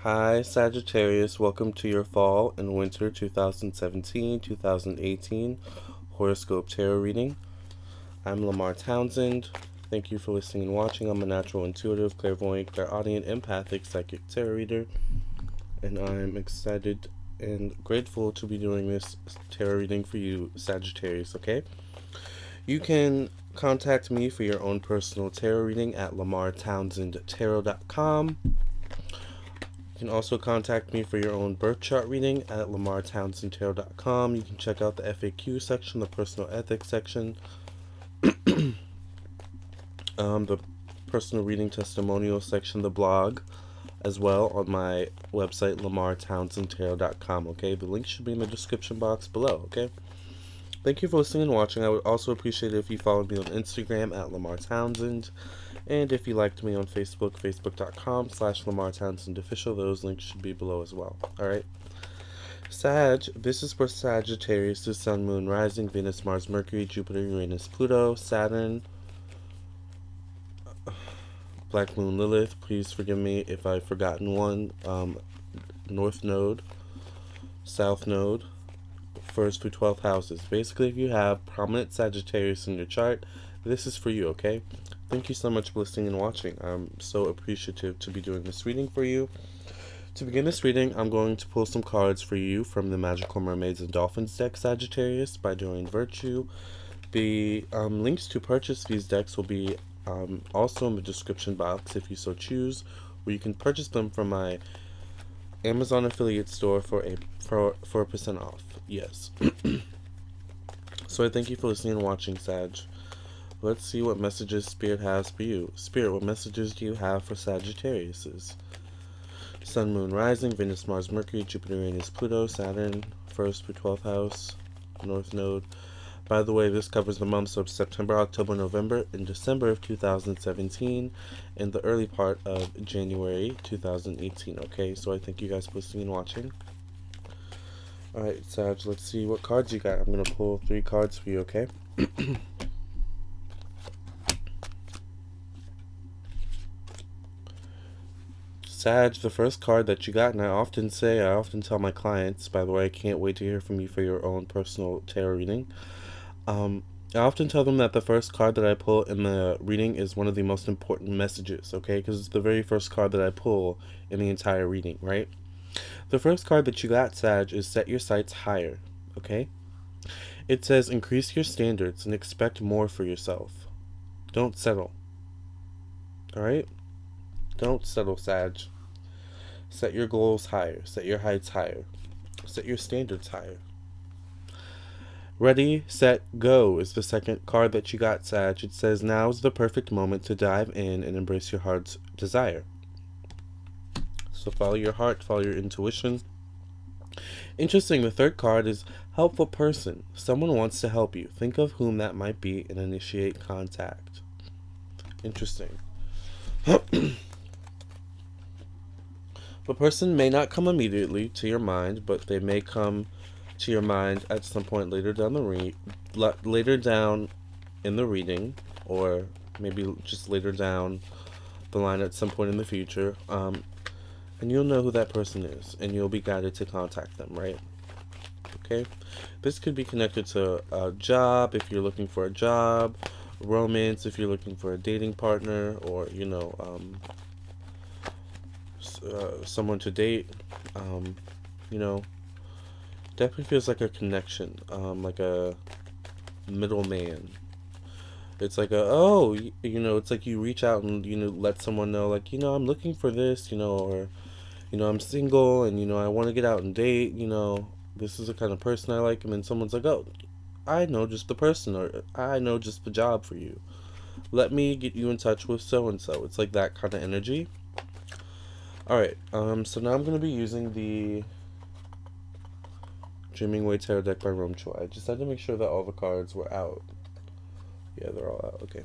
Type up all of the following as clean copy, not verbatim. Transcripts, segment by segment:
Hi Sagittarius, welcome to your fall and winter 2017-2018 horoscope tarot reading. I'm Lamar Townsend. Thank you for listening and watching. I'm a natural intuitive, clairvoyant, clairaudient, empathic, psychic tarot reader, and I'm excited and grateful to be doing this tarot reading for you, Sagittarius, okay? You can contact me for your own personal tarot reading at lamartownsendtarot.com. You can also contact me for your own birth chart reading at lamartownsendtarot.com. You can check out the FAQ section, the personal ethics section, the personal reading testimonial section, the blog, as well on my website, lamartownsendtarot.com, okay? The link should be in the description box below, okay? Thank you for listening and watching. I would also appreciate it if you followed me on Instagram at Lamar Townsend. And if you liked me on Facebook, facebook.com/LamarTownsendOfficial. Those links should be below as well. Alright. Sag, this is for Sagittarius, the Sun, Moon, Rising, Venus, Mars, Mercury, Jupiter, Uranus, Pluto, Saturn, Black Moon, Lilith. Please forgive me if I've forgotten one. North Node, South Node, 1st through 12th houses. Basically, if you have prominent Sagittarius in your chart, this is for you, okay? Thank you so much for listening and watching. I'm so appreciative to be doing this reading for you. To begin this reading, I'm going to pull some cards for you from the Magical Mermaids and Dolphins deck, Sagittarius, by Doreen Virtue. The links to purchase these decks will be also in the description box if you so choose, where you can purchase them from my Amazon affiliate store for 4% off. Yes. So I thank you for listening and watching, Sag. Let's see what messages Spirit has for you. Spirit, what messages do you have for Sagittarius? Sun, Moon, Rising, Venus, Mars, Mercury, Jupiter, Uranus, Pluto, Saturn, 1st through 12th house, North Node. By the way, this covers the months of September, October, November, and December of 2017, and the early part of January 2018, okay? So I thank you guys for listening and watching. Alright, Sag, let's see what cards you got. I'm going to pull 3 cards for you, okay? Sag, the first card that you got, and I often tell my clients, by the way, I can't wait to hear from you for your own personal tarot reading. I often tell them that the first card that I pull in the reading is one of the most important messages, okay? Because it's the very first card that I pull in the entire reading, right? The first card that you got, Sag, is Set Your Sights Higher, okay? It says, increase your standards and expect more for yourself. Don't settle. Alright? Don't settle, Sag. Set your goals higher. Set your heights higher. Set your standards higher. Ready, set, go is the second card that you got, Sag. It says, now is the perfect moment to dive in and embrace your heart's desire. So follow your heart, follow your intuition. Interesting, the third card is helpful person. Someone wants to help you. Think of whom that might be and initiate contact. Interesting. The person may not come immediately to your mind, but they may come to your mind at some point later down in the reading, or maybe just later down the line at some point in the future. And you'll know who that person is, and you'll be guided to contact them, right? Okay? This could be connected to a job, if you're looking for a job, romance, if you're looking for a dating partner, or, you know, someone to date. You know, definitely feels like a connection, like a middleman. It's like it's like you reach out and, let someone know, like, I'm looking for this, or, I'm single and, I want to get out and date, this is the kind of person I like. And then someone's like, oh, I know just the person, or I know just the job for you. Let me get you in touch with so-and-so. It's like that kind of energy. Alright, so now I'm going to be using the Dreaming Way Tarot deck by Rome Choi. I just had to make sure that all the cards were out. Yeah, they're all out. Okay.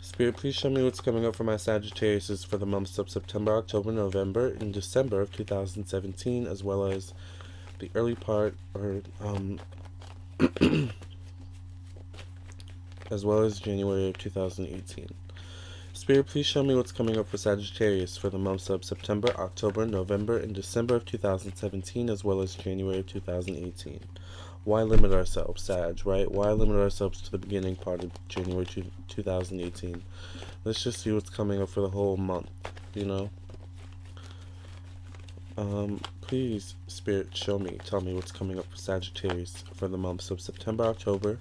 Spirit, please show me what's coming up for my Sagittarius for the months of September, October, November, and December of 2017, as well as the early part, or as well as January of 2018. Spirit, please show me what's coming up for Sagittarius for the months of September, October, November, and December of 2017, as well as January of 2018. Why limit ourselves, Sag, right? Why limit ourselves to the beginning part of January 2018? Let's just see what's coming up for the whole month, you know? Please, Spirit, show me, tell me what's coming up for Sagittarius for the months of September, October,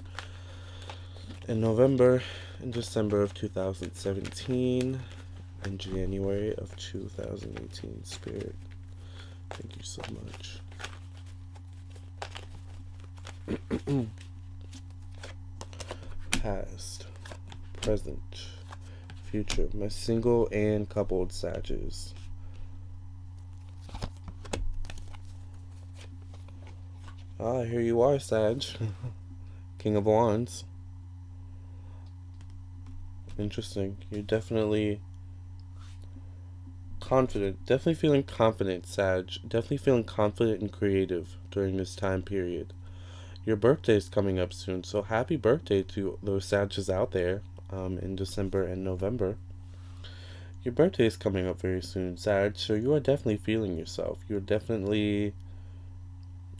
and November, and December of 2017, and January of 2018. Spirit, thank you so much. Past, present, future, my single and coupled Sages. Ah, here you are, Sag. King of Wands. Interesting. You're definitely confident. Definitely feeling confident, Sag. Definitely feeling confident and creative during this time period. Your birthday is coming up soon, so happy birthday to those Sages out there in December and November. Your birthday is coming up very soon, Sag, so you are definitely feeling yourself. You're definitely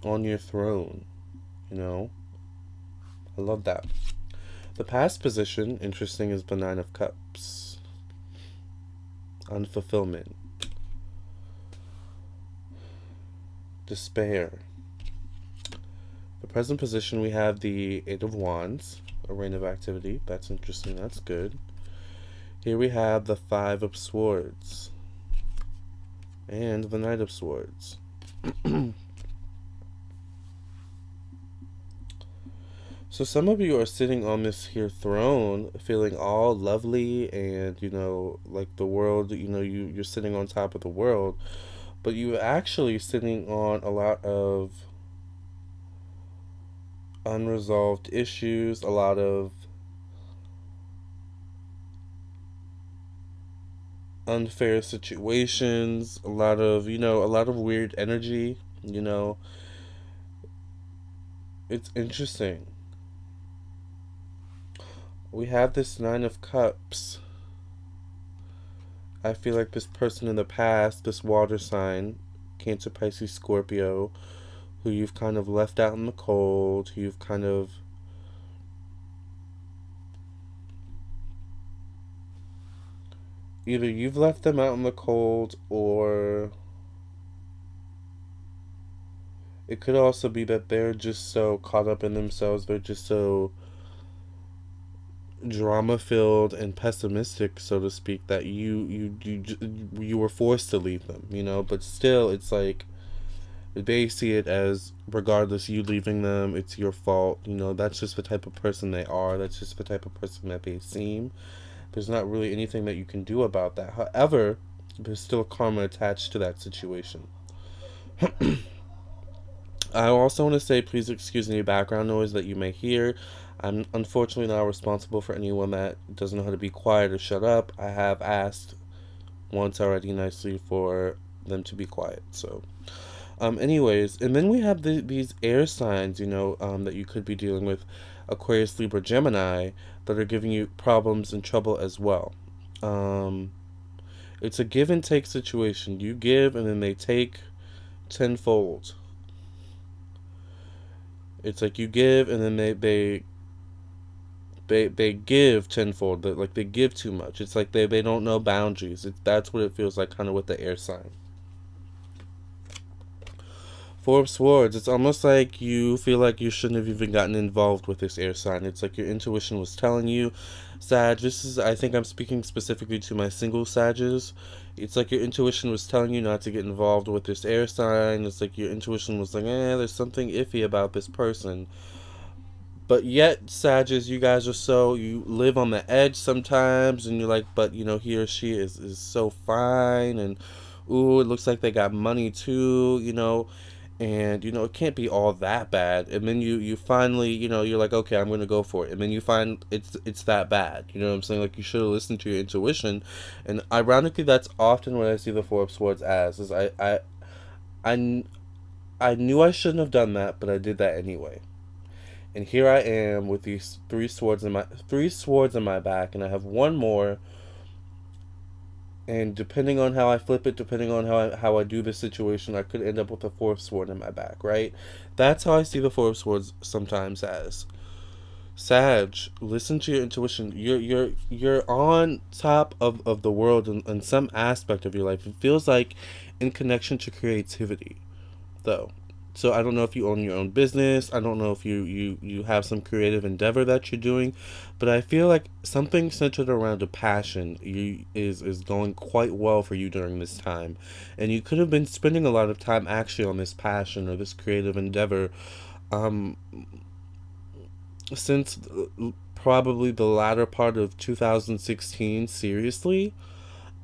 on your throne, you know? I love that. The past position, interesting, is the Nine of Cups. Unfulfillment. Despair. The present position, we have the Eight of Wands, a reign of activity. That's interesting, that's good. Here we have the Five of Swords. And the Knight of Swords. So some of you are sitting on this here throne, feeling all lovely and, you know, like the world, you know, you're sitting on top of the world, but you're actually sitting on a lot of unresolved issues, a lot of unfair situations, a lot of, you know, a lot of weird energy, you know. It's interesting. We have this Nine of Cups. I feel like this person in the past, this water sign, Cancer, Pisces, Scorpio, who you've kind of left out in the cold, who you've kind of either you've left them out in the cold, or it could also be that they're just so caught up in themselves, they're just so drama filled and pessimistic, so to speak, that you were forced to leave them, you know. But still, it's like they see it as, regardless you leaving them, it's your fault, you know. That's just the type of person they are, that's just the type of person that they seem. There's not really anything that you can do about that. However, there's still karma attached to that situation. I also want to say, please excuse any background noise that you may hear. I'm unfortunately not responsible for anyone that doesn't know how to be quiet or shut up. I have asked once already nicely for them to be quiet. So, anyways, and then we have these air signs, you know, that you could be dealing with, Aquarius, Libra, Gemini, that are giving you problems and trouble as well. It's a give and take situation. You give and then they take tenfold. It's like you give and then they give tenfold. Like they give too much. It's like they don't know boundaries. That's what it feels like, kind of with the air sign. Four of Swords. It's almost like you feel like you shouldn't have even gotten involved with this air sign. It's like your intuition was telling you, Sag, this is, I think I'm speaking specifically to my single Sages. It's like your intuition was telling you not to get involved with this air sign. It's like your intuition was like, there's something iffy about this person. But yet, Sages, you guys are so, you live on the edge sometimes, and you're like, but, you know, he or she is so fine, and, ooh, it looks like they got money too, you know, and, you know, it can't be all that bad. And then you finally, you know, you're like, okay, I'm going to go for it. And then you find it's that bad. You know what I'm saying? Like, you should have listened to your intuition. And ironically, that's often what I see the Four of Swords as, is I knew I shouldn't have done that, but I did that anyway. And here I am with these three swords in my back, and I have one more And depending on how I flip it, depending on how I do the situation, I could end up with a Four of Swords in my back, right? That's how I see the Four of Swords sometimes as. Sag, listen to your intuition. You're on top of the world in some aspect of your life. It feels like in connection to creativity, though. So I don't know if you own your own business. I don't know if you have some creative endeavor that you're doing, but I feel like something centered around a passion is going quite well for you during this time, and you could have been spending a lot of time actually on this passion or this creative endeavor, um, since probably the latter part of 2016. Seriously,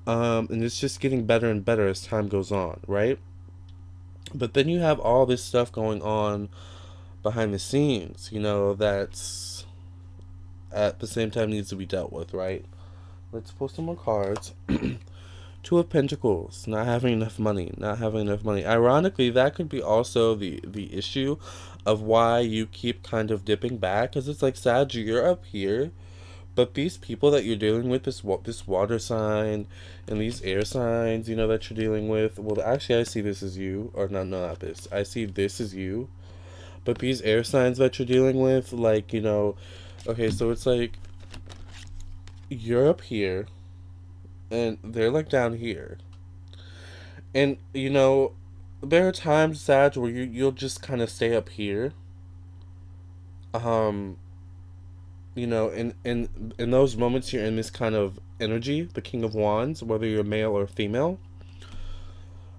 and it's just getting better and better as time goes on, right? But then you have all this stuff going on behind the scenes, that's at the same time needs to be dealt with, right? Let's pull some more cards. Two of Pentacles, not having enough money, not having enough money. Ironically, that could be also the issue of why you keep kind of dipping back, because it's like, Sag, you're up here, but these people that you're dealing with, this water sign and these air signs, that you're dealing with, well, actually, I see this as you, or not this. I see this as you, but these air signs that you're dealing with, like, okay, so it's like you're up here and they're like down here, and there are times, Sag, where you'll just kind of stay up here, um in those moments you're in this kind of energy, the King of Wands, whether you're male or female.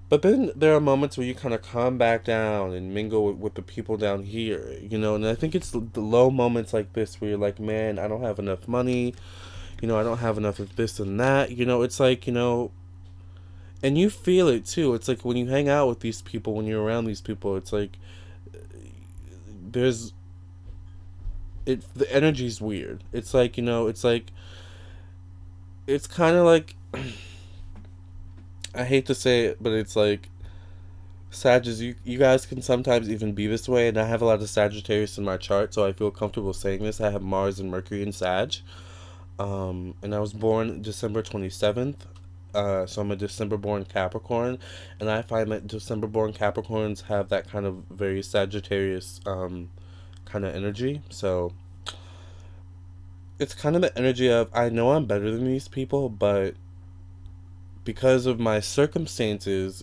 But then there are moments where you kind of come back down and mingle with the people down here, and I think it's the low moments like this where you're like, man, I don't have enough money, I don't have enough of this and that, it's like, and you feel it too. It's like when you hang out with these people, when you're around these people, it's like there's the energy's weird. It's like, it's kind of like, I hate to say it, but it's like, Sagittarius, you guys can sometimes even be this way, and I have a lot of Sagittarius in my chart, so I feel comfortable saying this. I have Mars and Mercury in Sag, and I was born December 27th, so I'm a December-born Capricorn, and I find that December-born Capricorns have that kind of very Sagittarius, kind of energy, so it's kind of the energy of, I know I'm better than these people, but because of my circumstances,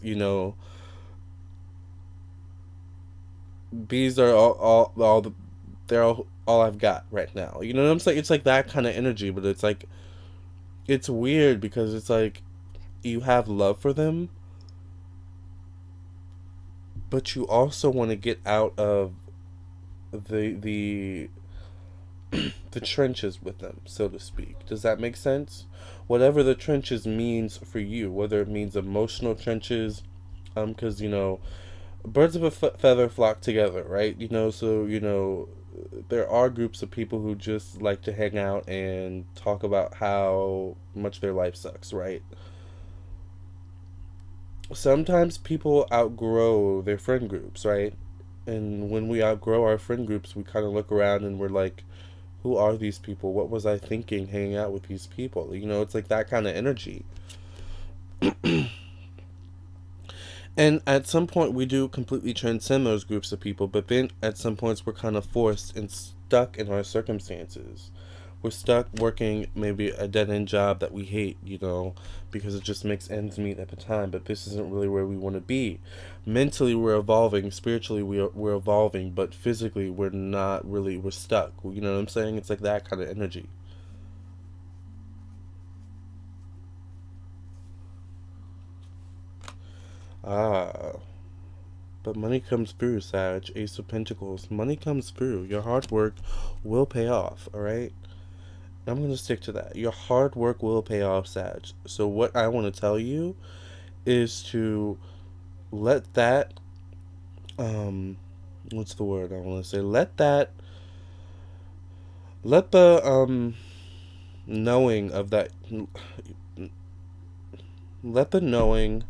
these are they're all I've got right now. You know what I'm saying? It's like that kind of energy, but it's like, it's weird because it's like you have love for them, but you also want to get out of the the trenches with them, so to speak. Does that make sense? Whatever the trenches means for you, whether it means emotional trenches, because birds of a feather flock together, right? So there are groups of people who just like to hang out and talk about how much their life sucks, right? Sometimes people outgrow their friend groups, right? And when we outgrow our friend groups, we kind of look around and we're like, who are these people? What was I thinking hanging out with these people? It's like that kind of energy. And at some point, we do completely transcend those groups of people, but then at some points, we're kind of forced and stuck in our circumstances. We're stuck working maybe a dead-end job that we hate, because it just makes ends meet at the time, but this isn't really where we want to be. Mentally, we're evolving. Spiritually, we're evolving, but physically, we're not really, we're stuck. You know what I'm saying? It's like that kind of energy. Ah, but money comes through, Sag. Ace of Pentacles. Money comes through. Your hard work will pay off, alright? I'm going to stick to that. Your hard work will pay off, Sag. So what I want to tell you is to let that, what's the word I want to say? Let the, knowing of that, let the knowing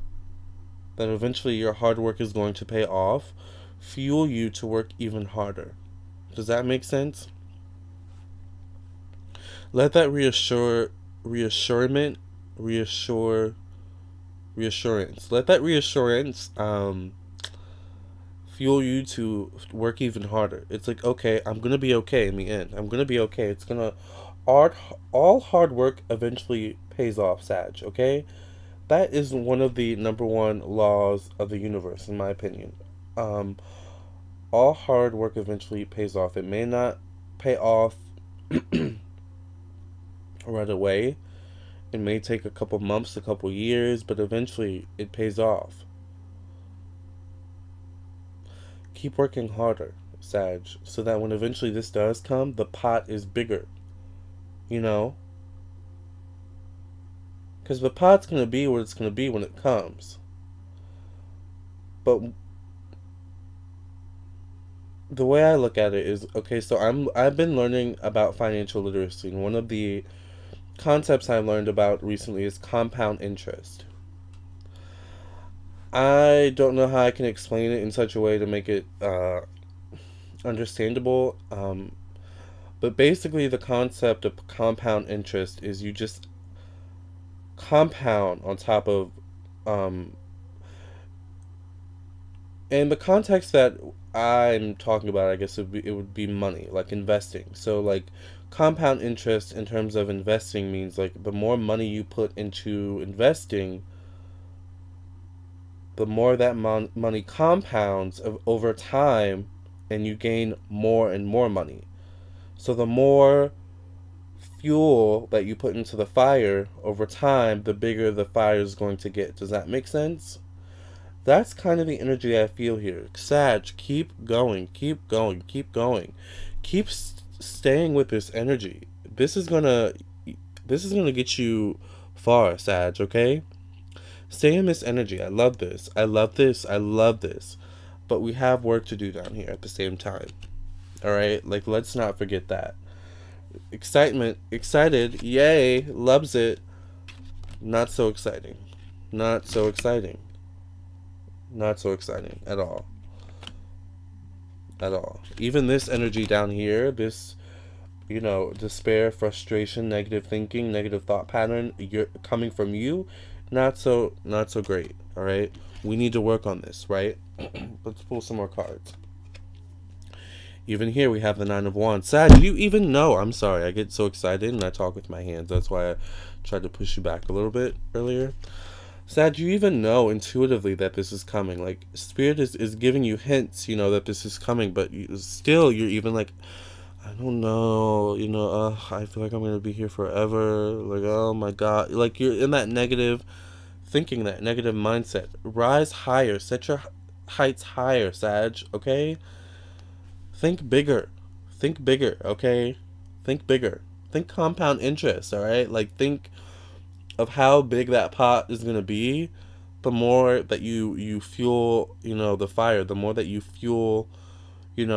that eventually your hard work is going to pay off fuel you to work even harder. Does that make sense? Let that reassure reassurance. Let that reassurance fuel you to work even harder. It's like, okay, I'm gonna be okay in the end. I'm gonna be okay. It's gonna all hard work eventually pays off, Sag. Okay, that is one of the number one laws of the universe, in my opinion. Um, all hard work eventually pays off. It may not pay off right away. It may take a couple months, a couple years, but eventually it pays off. Keep working harder, Sag, so that when eventually this does come, the pot is bigger. You know? Because the pot's going to be what it's going to be when it comes. But the way I look at it is, okay, so I've been learning about financial literacy, and one of the concepts I learned about recently is compound interest. I don't know how I can explain it in such a way to make it understandable. But basically, the concept of compound interest is you just compound on top of, um, in the context that I'm talking about, I guess it would be money, like investing. So, like, compound interest in terms of investing means, like, the more money you put into investing, the more that money compounds over time, and you gain more and more money. So the more fuel that you put into the fire over time, the bigger the fire is going to get. Does that make sense? That's kind of the energy I feel here. Sag, keep going, keep going, keep going. Keep staying with this energy. This is gonna get you far, Sag, okay? Stay in this energy. I love this. I love this. I love this. But we have work to do down here at the same time. Alright? Like, let's not forget that. Excitement, excited, yay, loves it. Not so exciting. Not so exciting. Not so exciting at all. At all. Even this energy down here, this, despair, frustration, negative thinking, negative thought pattern, you're coming from you, not so great. All right, we need to work on this, right? Let's pull some more cards. Even here we have the Nine of Wands. Sag, do you even know? I'm sorry, I get so excited and I talk with my hands. That's why I tried to push you back a little bit earlier. Sag, do you even know intuitively that this is coming? Like, Spirit is giving you hints, that this is coming, but you're even like, I don't know, I feel like I'm going to be here forever. Like, oh my God. Like, you're in that negative thinking, that negative mindset. Rise higher. Set your heights higher, Sag, okay? Think bigger. Think bigger, okay? Think bigger. Think compound interest, all right? Like, think of how big that pot is going to be. The more that you fuel, the fire, the more that you fuel, the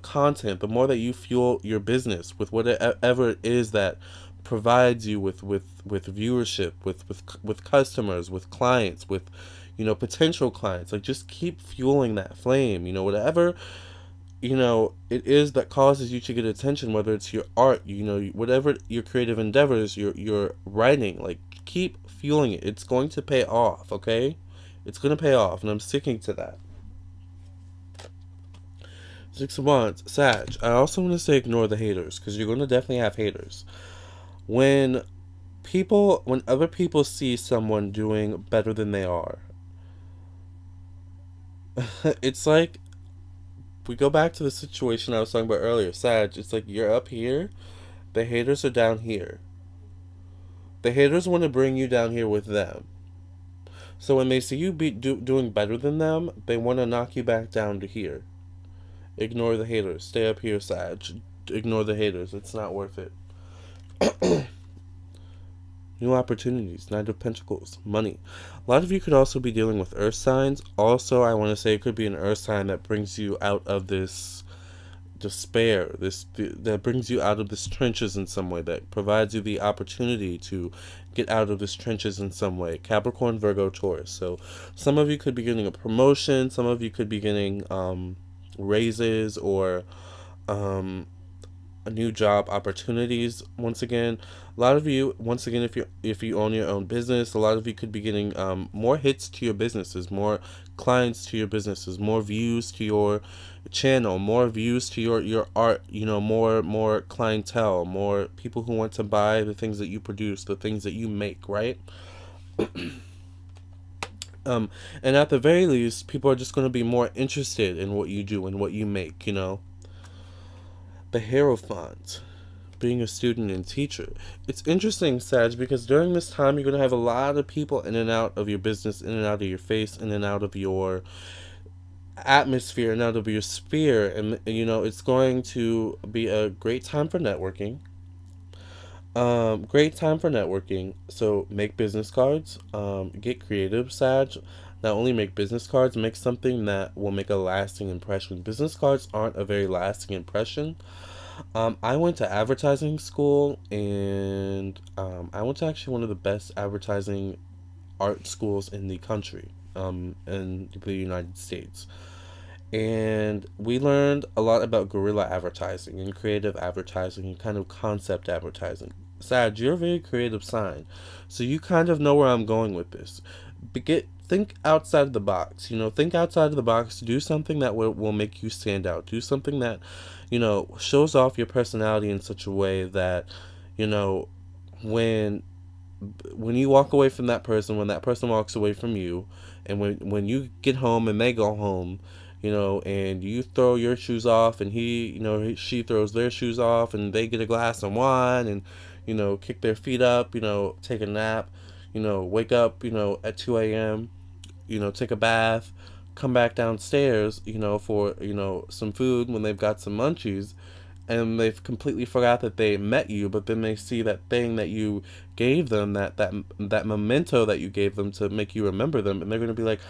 content, the more that you fuel your business with whatever it is that provides you with viewership, with customers, with clients, with potential clients. Like, just keep fueling that flame. Whatever it is that causes you to get attention, whether it's your art, whatever your creative endeavors, your writing. Like, keep fueling it. It's going to pay off. Okay, it's going to pay off, and I'm sticking to that. Six of Wands, Sag. I also want to say ignore the haters, because you're going to definitely have haters. When other people see someone doing better than they are, it's like, we go back to the situation I was talking about earlier, Sag. It's like, you're up here, the haters are down here. The haters want to bring you down here with them. So when they see you doing better than them, they want to knock you back down to here. Ignore the haters. Stay up here, Sag. Ignore the haters. It's not worth it. New opportunities. Knight of Pentacles. Money. A lot of you could also be dealing with earth signs. Also, I want to say it could be an earth sign that brings you out of this despair. That brings you out of this trenches in some way. That provides you the opportunity to get out of this trenches in some way. Capricorn, Virgo, Taurus. So some of you could be getting a promotion. Some of you could be getting raises, or new job opportunities. Once again, a lot of you, once again, if you own your own business, a lot of you could be getting more hits to your businesses, more clients to your businesses, more views to your channel, more views to your art, more clientele, more people who want to buy the things that you produce, the things that you make, right? um and at the very least, people are just going to be more interested in what you do and what you make. The Hierophant, being a student and teacher. It's interesting, Sag, because during this time you're going to have a lot of people in and out of your business, in and out of your face, in and out of your atmosphere, and out of your sphere. And, it's going to be a great time for networking. Great time for networking. So make business cards. Get creative, Sag. Not only make business cards, make something that will make a lasting impression. Business cards aren't a very lasting impression. I went to advertising school, and I went to actually one of the best advertising art schools in the country, in the United States. And we learned a lot about guerrilla advertising and creative advertising and kind of concept advertising. Sag, you're a very creative sign, so you kind of know where I'm going with this. Think outside of the box. Think outside of the box. Do something that will make you stand out. Do something that, shows off your personality in such a way that, you know, when when you walk away from that person, when that person walks away from you, and when you get home and they go home, and you throw your shoes off, and she throws their shoes off, and they get a glass of wine, and kick their feet up, take a nap, wake up, at 2 a.m., take a bath, come back downstairs, for some food when they've got some munchies, and they've completely forgot that they met you, but then they see that thing that you gave them, that memento that you gave them to make you remember them, and they're gonna be like,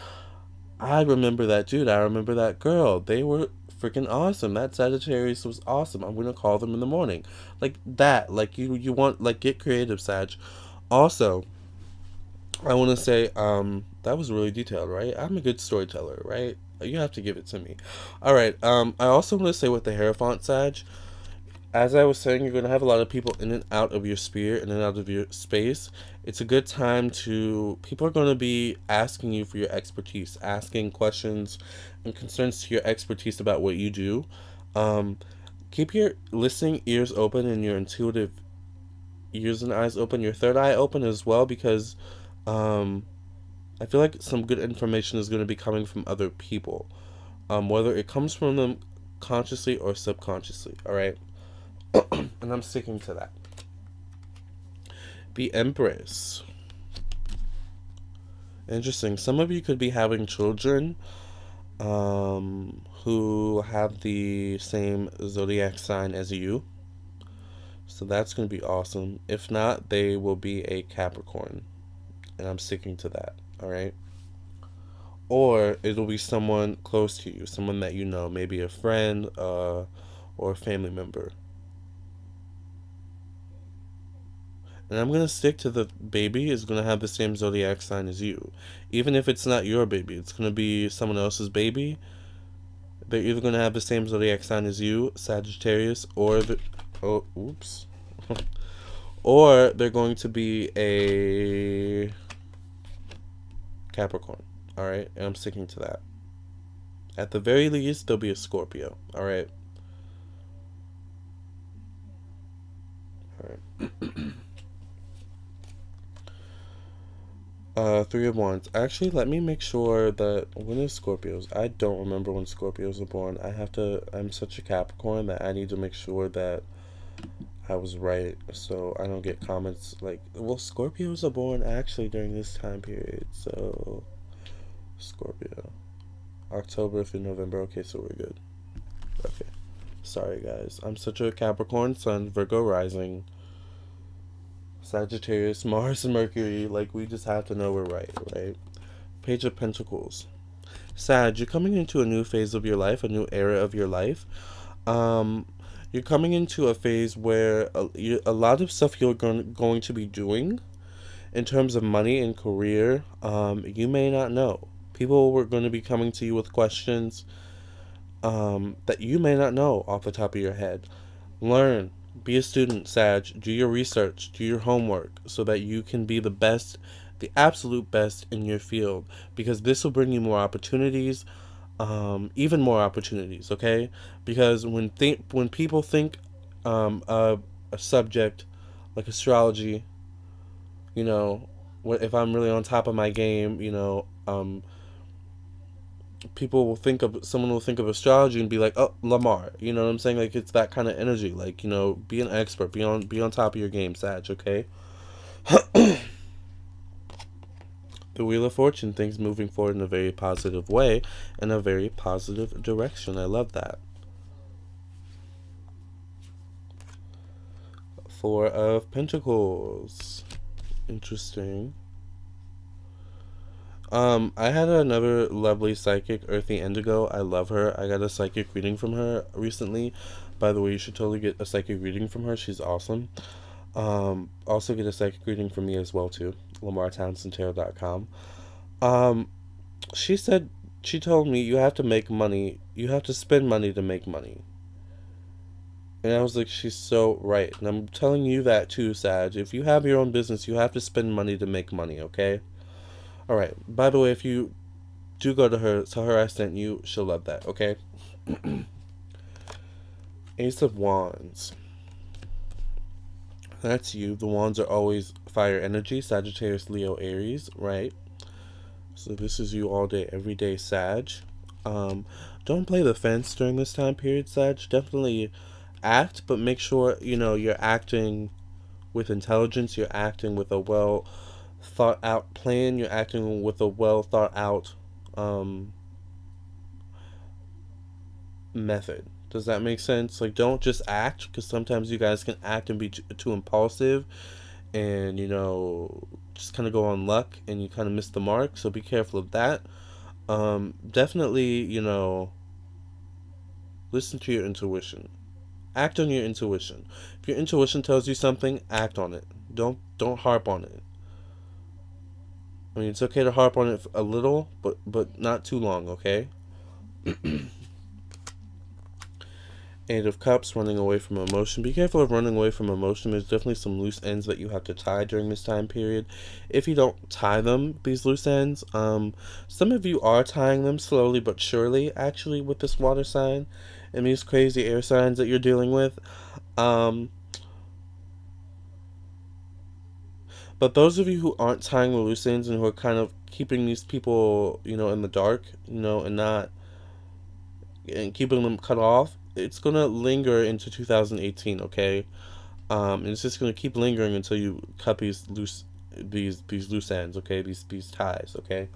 I remember that dude, I remember that girl, they were freaking awesome, that Sagittarius was awesome, I'm gonna call them in the morning, like that. Like you want, like, get creative, Sag. Also, I want to say, that was really detailed, right? I'm a good storyteller, right? You have to give it to me. All right. I also want to say with the Hierophant, Sag, as I was saying, you're going to have a lot of people in and out of your sphere, in and out of your space. It's a good time people are going to be asking you for your expertise, asking questions and concerns to your expertise about what you do. Um, Keep your listening ears open and your intuitive ears and eyes open, your third eye open as well, because um, I feel like some good information is going to be coming from other people, whether it comes from them consciously or subconsciously. All right, and I'm sticking to that. The Empress. Interesting. Some of you could be having children who have the same zodiac sign as you. So that's going to be awesome. If not, they will be a Capricorn. And I'm sticking to that. All right. Or it'll be someone close to you, someone that you know, maybe a friend or a family member. And I'm going to stick to the baby is going to have the same zodiac sign as you. Even if it's not your baby, it's going to be someone else's baby. They're either going to have the same zodiac sign as you, Sagittarius, oops. Or they're going to be a Capricorn. All right, and I'm sticking to that. At the very least, there'll be a Scorpio. All right. All right. Three of Wands. Actually, let me make sure that when is Scorpios? I don't remember when Scorpios are born. I'm such a Capricorn that I need to make sure that I was right, so I don't get comments like, well, Scorpios are born actually during this time period, so Scorpio. October through November. Okay, so we're good. Okay. Sorry, guys. I'm such a Capricorn Sun, Virgo rising, Sagittarius, Mars, and Mercury. Like, we just have to know we're right, right? Page of Pentacles. Sag, you're coming into a new phase of your life, a new era of your life. You're coming into a phase where a lot of stuff you're going to be doing in terms of money and career, you may not know. People were going to be coming to you with questions that you may not know off the top of your head. Learn. Be a student, Sag. Do your research. Do your homework so that you can be the best, the absolute best in your field. Because this will bring you more opportunities, even more opportunities, okay? Because when people think of a subject like astrology, you know, if I'm really on top of my game, someone will think of astrology and be like, oh, Lamar, you know what I'm saying? Like, it's that kind of energy. Like, be an expert, be on top of your game, Sag, okay? The Wheel of Fortune, things moving forward in a very positive way, in a very positive direction. I love that. Four of Pentacles. Interesting. I had another lovely psychic, Earthy Indigo. I love her. I got a psychic reading from her recently. By the way, you should totally get a psychic reading from her. She's awesome. Also get a psychic reading from me as well too. LamarTownsendTarot.com. Um, she told me you have to make money. You have to spend money to make money. And I was like, she's so right. And I'm telling you that too, Sag. If you have your own business, you have to spend money to make money, okay? Alright. By the way, if you do go to her, tell her I sent you. She'll love that, okay? Ace of Wands. That's you. The wands are always fire energy. Sagittarius, Leo, Aries, right? So this is you all day, every day, Sag. Don't play the fence during this time period, Sag. Definitely act, but make sure, you're acting with intelligence. You're acting with a well thought out plan. You're acting with a well thought out method. Does that make sense? Like, don't just act, because sometimes you guys can act and be too impulsive and, just kind of go on luck and you kind of miss the mark. So be careful of that. Definitely, listen to your intuition. Act on your intuition. If your intuition tells you something, act on it. Don't harp on it. I mean, it's okay to harp on it a little, but not too long, okay? Eight of Cups, running away from emotion. Be careful of running away from emotion. There's definitely some loose ends that you have to tie during this time period. If you don't tie them, these loose ends, some of you are tying them slowly but surely, actually, with this water sign and these crazy air signs that you're dealing with. But those of you who aren't tying the loose ends and who are kind of keeping these people, in the dark, and keeping them cut off, it's going to linger into 2018, okay? And it's just going to keep lingering until you cut these loose ends, okay? These ties, okay?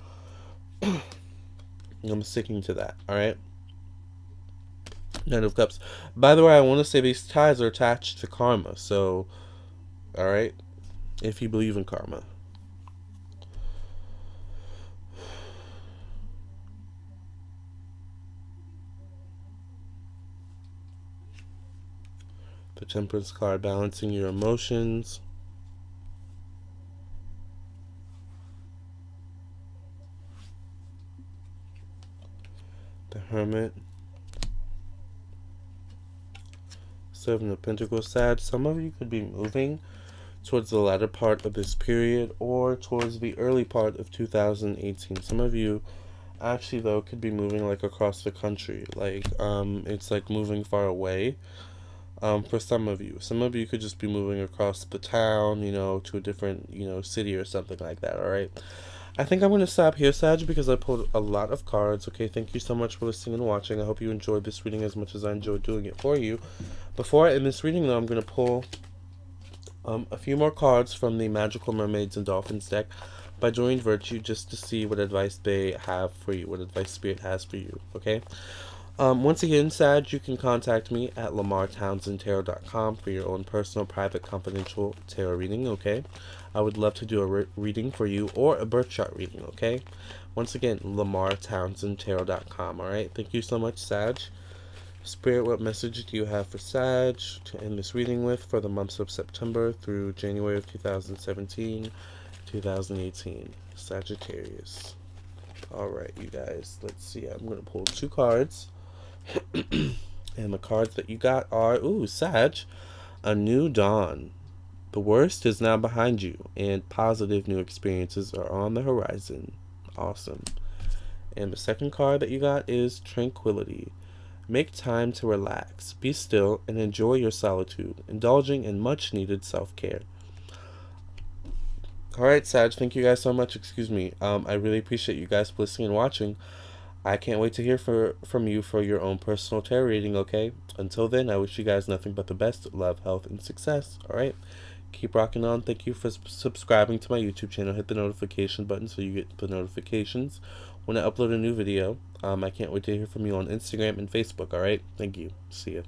I'm sticking to that, alright? Nine of Cups. By the way, I want to say these ties are attached to karma, so, alright? If you believe in karma. The Temperance card, balancing your emotions. The Hermit. Seven of Pentacles, Sag. Some of you could be moving towards the latter part of this period or towards the early part of 2018. Some of you actually, though, could be moving like across the country. Like, it's like moving far away. For some of you could just be moving across the town, to a different, city or something like that, alright? I think I'm going to stop here, Sag, because I pulled a lot of cards, okay? Thank you so much for listening and watching. I hope you enjoyed this reading as much as I enjoyed doing it for you. Before I end this reading, though, I'm going to pull a few more cards from the Magical Mermaids and Dolphins deck by Doreen Virtue, just to see what advice they have for you, what advice Spirit has for you, okay? Once again, Sag, you can contact me at LamarTownsendTarot.com for your own personal, private, confidential tarot reading, okay? I would love to do a reading for you or a birth chart reading, okay? Once again, LamarTownsendTarot.com, alright? Thank you so much, Sag. Spirit, what message do you have for Sag to end this reading with for the months of September through January of 2017, 2018? Sagittarius. Alright, you guys, let's see. I'm going to pull two cards. And the cards that you got are, ooh, Sag, a new dawn. The worst is now behind you, and positive new experiences are on the horizon. Awesome. And the second card that you got is Tranquility. Make time to relax, be still, and enjoy your solitude, indulging in much needed self care. Alright, Sag, thank you guys so much. Excuse me. I really appreciate you guys listening and watching. I can't wait to hear from you for your own personal tarot reading, okay? Until then, I wish you guys nothing but the best love, health, and success. Alright? Keep rocking on. Thank you for subscribing to my YouTube channel. Hit the notification button so you get the notifications when I upload a new video. I can't wait to hear from you on Instagram and Facebook, alright? Thank you. See ya.